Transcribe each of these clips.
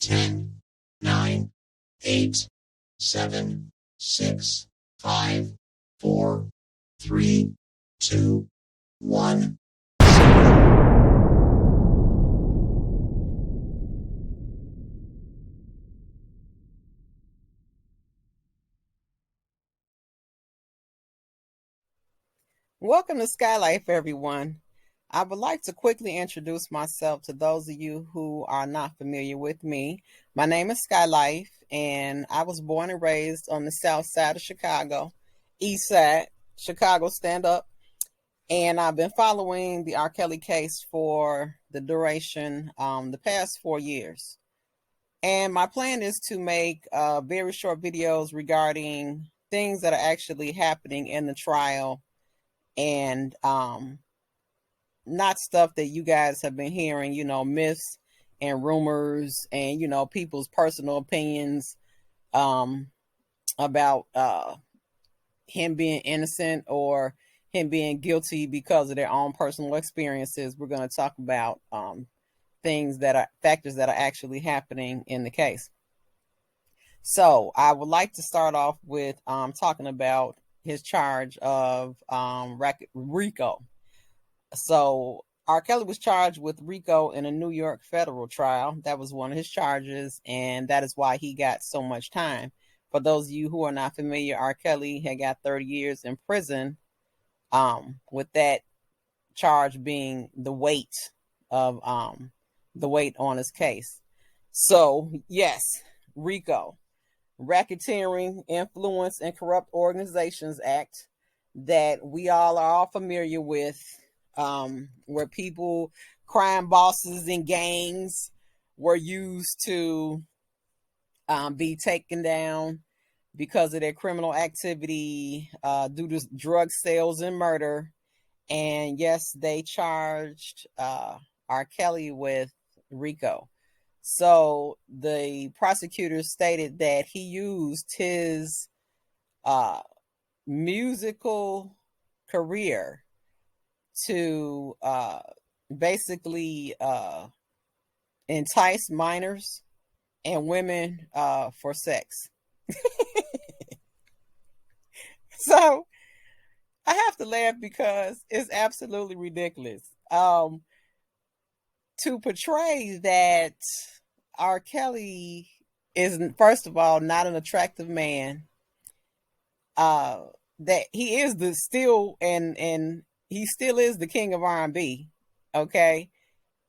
10, 9, 8, 7, 6, 5, 4, 3, 2, 1. Welcome to Sky Life, everyone. I would like to quickly introduce myself to those of you who are not familiar with me. My name is Sky Life, and I was born and raised on the south side of Chicago, east side, Chicago stand up. And I've been following the R.Kelly case for the duration, the past 4 years. And my plan is to make very short videos regarding things that are actually happening in the trial and not stuff that you guys have been hearing, myths and rumors and, people's personal opinions about him being innocent or him being guilty because of their own personal experiences. We're going to talk about factors that are actually happening in the case. So I would like to start off with talking about his charge of RICO. So R.Kelly was charged with RICO in a New York federal trial. That was one of his charges, and that is why he got so much time. For those of you who are not familiar, R.Kelly had got 30 years in prison, with that charge being the weight on his case. So yes, RICO, Racketeering, Influence, and Corrupt Organizations Act, that we are all familiar with, where crime bosses and gangs were used to be taken down because of their criminal activity due to drug sales and murder. And yes, they charged R.Kelly with RICO. So the prosecutors stated that he used his musical career to basically entice minors and women for sex. So I have to laugh because it's absolutely ridiculous. To portray that R.Kelly is, first of all, not an attractive man, that he is he still is the king of R&B, okay?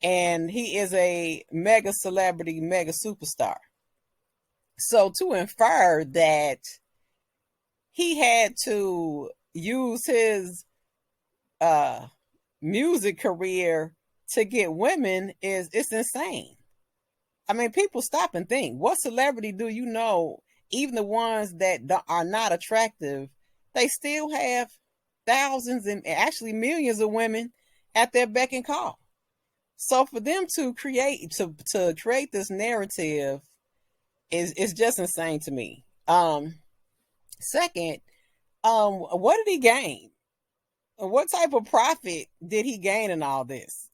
And he is a mega celebrity, mega superstar. So to infer that he had to use his music career to get women it's insane. I mean, people stop and think, what celebrity do you know, even the ones that are not attractive, they still have thousands and actually millions of women at their beck and call. So for them to create this narrative is just insane to me. Second, what did he gain? What type of profit did he gain in all this?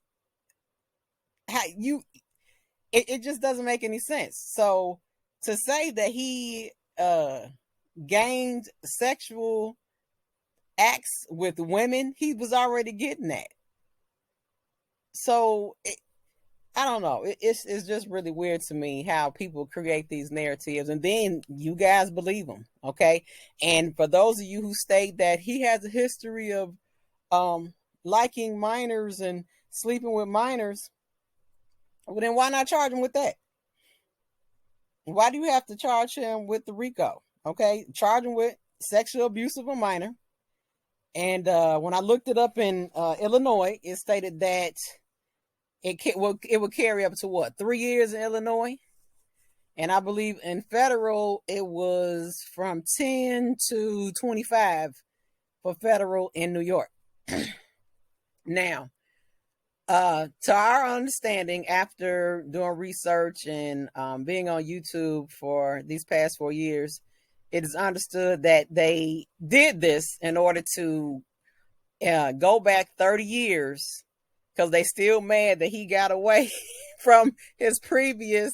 It just doesn't make any sense. So to say that he gained sexual acts with women, he was already getting that. So I don't know. It's just really weird to me how people create these narratives and then you guys believe them. Okay. And for those of you who state that he has a history of liking minors and sleeping with minors, well, then why not charge him with that? Why do you have to charge him with the RICO? Okay. Charge him with sexual abuse of a minor. And when I looked it up in Illinois, it stated that it would carry up to what, 3 years in Illinois, and I believe in federal it was from 10 to 25 for federal in New York. Now, to our understanding, after doing research and being on YouTube for these past 4 years, it is understood that they did this in order to go back 30 years because they still mad that he got away from his previous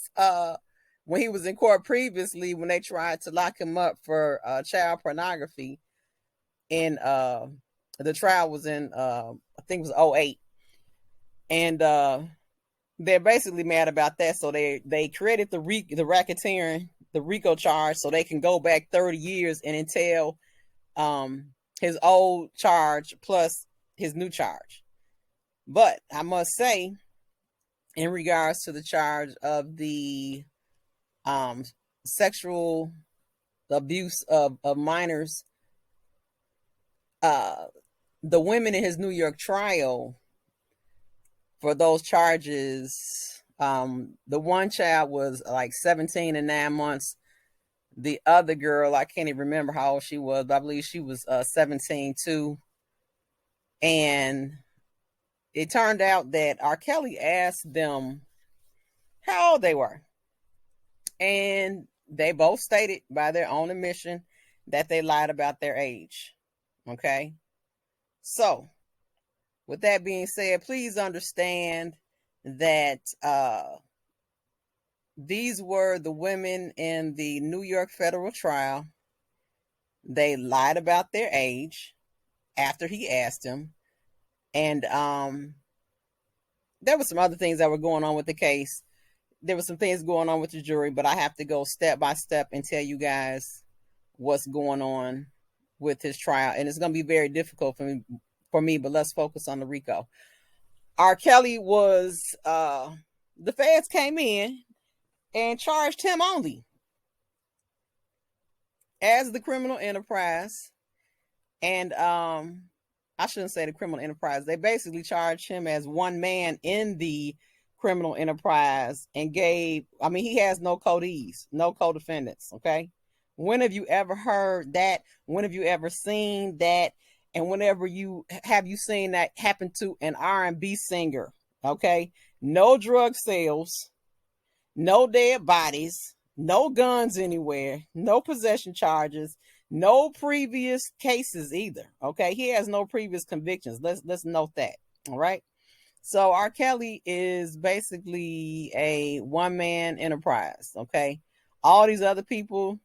when he was in court previously, when they tried to lock him up for child pornography, in the trial was in I think it was '08, and they're basically mad about that. So they created the racketeering, the RICO charge, so they can go back 30 years and entail his old charge plus his new charge. But I must say, in regards to the charge of the sexual abuse of minors, the women in his New York trial for those charges, the one child was like 17 and 9 months. The other girl, I can't even remember how old she was, but I believe she was 17 too. And it turned out that R.Kelly asked them how old they were. And they both stated by their own admission that they lied about their age. Okay. So, with that being said, please understand that these were the women in the New York federal trial. They lied about their age after he asked them. And there were some other things that were going on with the case. There were some things going on with the jury, but I have to go step by step and tell you guys what's going on with his trial. And it's going to be very difficult for me, but let's focus on the RICO. R.Kelly was, the feds came in and charged him only as the criminal enterprise. And I shouldn't say the criminal enterprise. They basically charged him as one man in the criminal enterprise and he has no codees, no co-defendants. Okay. When have you ever heard that? When have you ever seen that? And whenever you seen that happen to an R&B singer? Okay. No drug sales, no dead bodies, no guns anywhere, no possession charges, no previous cases either. Okay. He has no previous convictions. Let's note that. All right. So R.Kelly is basically a one-man enterprise. Okay. All these other people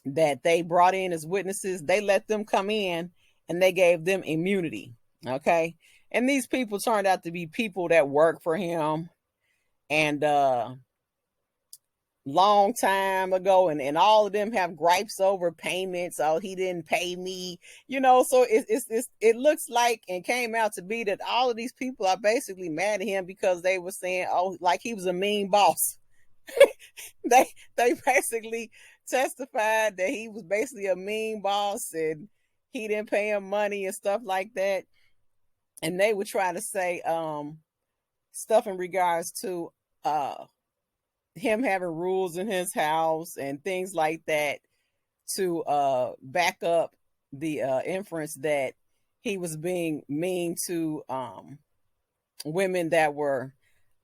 that they brought in as witnesses, they let them come in and they gave them immunity. Okay. And these people turned out to be people that work for him and long time ago, and all of them have gripes over payments. Oh, he didn't pay me, so it looks like, and came out to be, that all of these people are basically mad at him because they were saying, oh, like he was a mean boss. they basically testified that he was basically a mean boss and he didn't pay him money and stuff like that. And they would try to say stuff in regards to him having rules in his house and things like that to back up the inference that he was being mean to women that were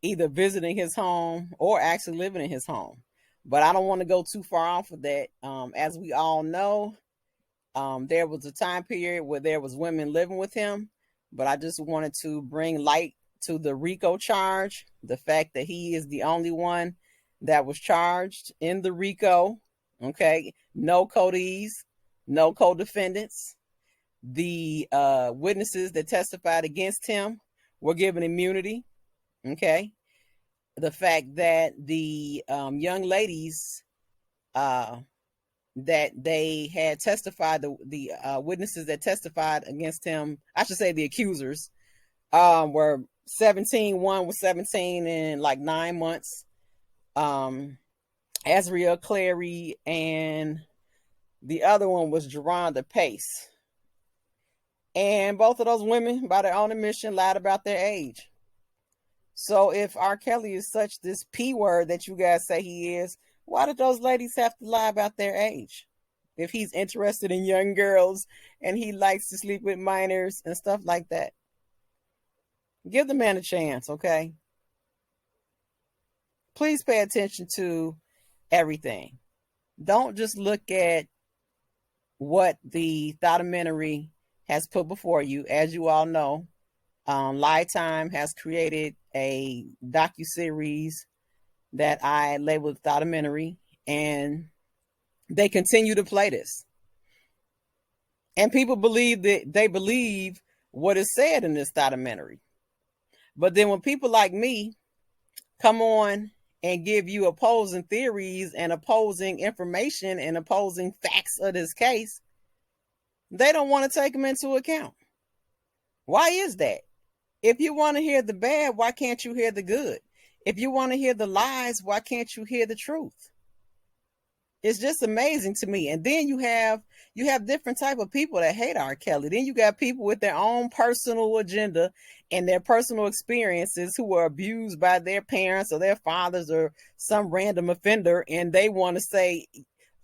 either visiting his home or actually living in his home. But I don't want to go too far off of that. As we all know, there was a time period where there was women living with him, but I just wanted to bring light to the RICO charge, the fact that he is the only one that was charged in the RICO. Okay. No codees, no co-defendants. The witnesses that testified against him were given immunity. Okay. The fact that the young ladies that they had testified, the witnesses that testified against him, I should say the accusers, were 17. One was 17 and like 9 months. R.Kelly, and the other one was Geronda Pace. And both of those women, by their own admission, lied about their age. So if R.Kelly is such this P word that you guys say he is, why did those ladies have to lie about their age? If he's interested in young girls and he likes to sleep with minors and stuff like that. Give the man a chance, okay? Please pay attention to everything. Don't just look at what the documentary has put before you. As you all know, Lifetime has created a docuseries that I labeled documentary, and they continue to play this. And people believe that they believe what is said in this documentary. But then when people like me come on and give you opposing theories and opposing information and opposing facts of this case, they don't want to take them into account. Why is that? If you want to hear the bad, why can't you hear the good? If you want to hear the lies, why can't you hear the truth? It's just amazing to me. And then you have different type of people that hate R. Kelly. Then you got people with their own personal agenda and their personal experiences who were abused by their parents or their fathers or some random offender, and they want to say,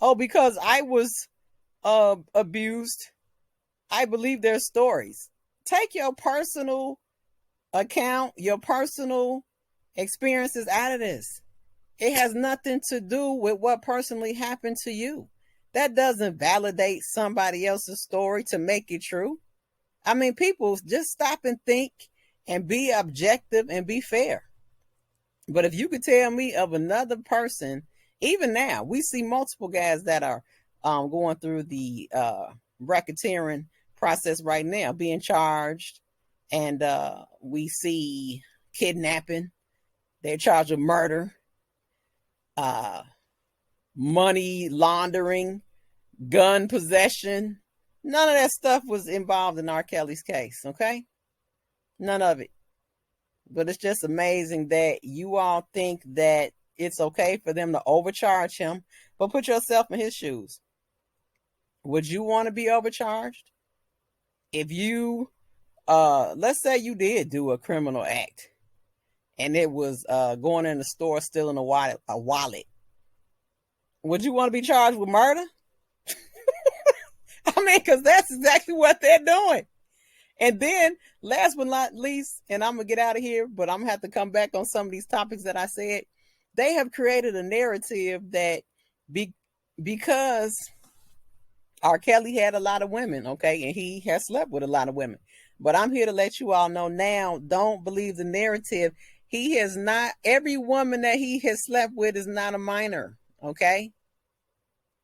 "Oh, because I was abused, I believe their stories." Take your personal account, your personal experiences out of this. It has nothing to do with what personally happened to you. That doesn't validate somebody else's story to make it true. I mean, people, just stop and think and be objective and be fair. But if you could tell me of another person, even now, we see multiple guys that are going through the racketeering process right now, being charged. And we see kidnapping. They're charged with murder. Money laundering, gun possession. None of that stuff was involved in R. Kelly's case, okay? None of it. But it's just amazing that you all think that it's okay for them to overcharge him. But put yourself in his shoes. Would you want to be overcharged? If you, let's say you did do a criminal act, and it was going in the store stealing a wallet. Would you want to be charged with murder? I mean, because that's exactly what they're doing. And then, last but not least, and I'm going to get out of here, but I'm going to have to come back on some of these topics that I said. They have created a narrative that because R. Kelly had a lot of women, okay, and he has slept with a lot of women. But I'm here to let you all know now, don't believe the narrative. He has not, every woman that he has slept with is not a minor, okay?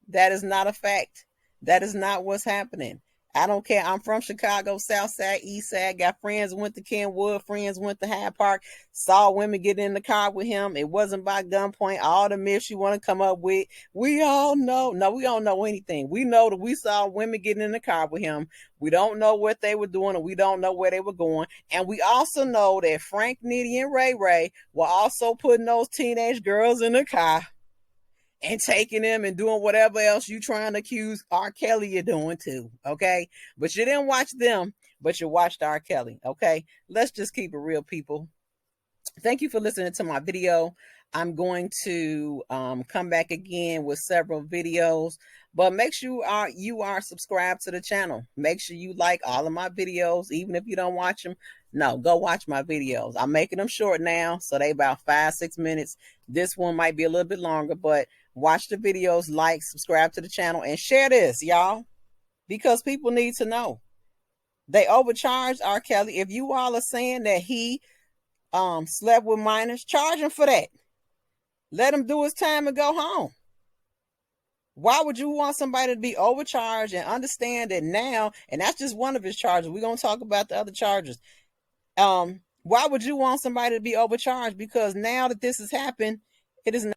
That is not a fact. That is not what's happening. I don't care. I'm from Chicago, South Side, East Side. Got friends went to Kenwood, friends went to Hyde Park. Saw women get in the car with him. It wasn't by gunpoint. All the myths you want to come up with. We all know. No, we don't know anything. We know that we saw women getting in the car with him. We don't know what they were doing, and we don't know where they were going. And we also know that Frank, Nitty, and Ray Ray were also putting those teenage girls in the car and taking them and doing whatever else you trying to accuse R. Kelly of doing too, okay? But you didn't watch them, but you watched R. Kelly, okay? Let's just keep it real, people. Thank you for listening to my video. I'm going to come back again with several videos, but make sure you are subscribed to the channel. Make sure you like all of my videos, even if you don't watch them. No, go watch my videos. I'm making them short now, so they about 5-6 minutes. This one might be a little bit longer, but watch the videos, like, subscribe to the channel, and share this, y'all, because people need to know. They overcharged R. Kelly. If you all are saying that he slept with minors, charge him for that. Let him do his time and go home. Why would you want somebody to be overcharged and understand that now, and that's just one of his charges. We're going to talk about the other charges. Why would you want somebody to be overcharged? Because now that this has happened, it is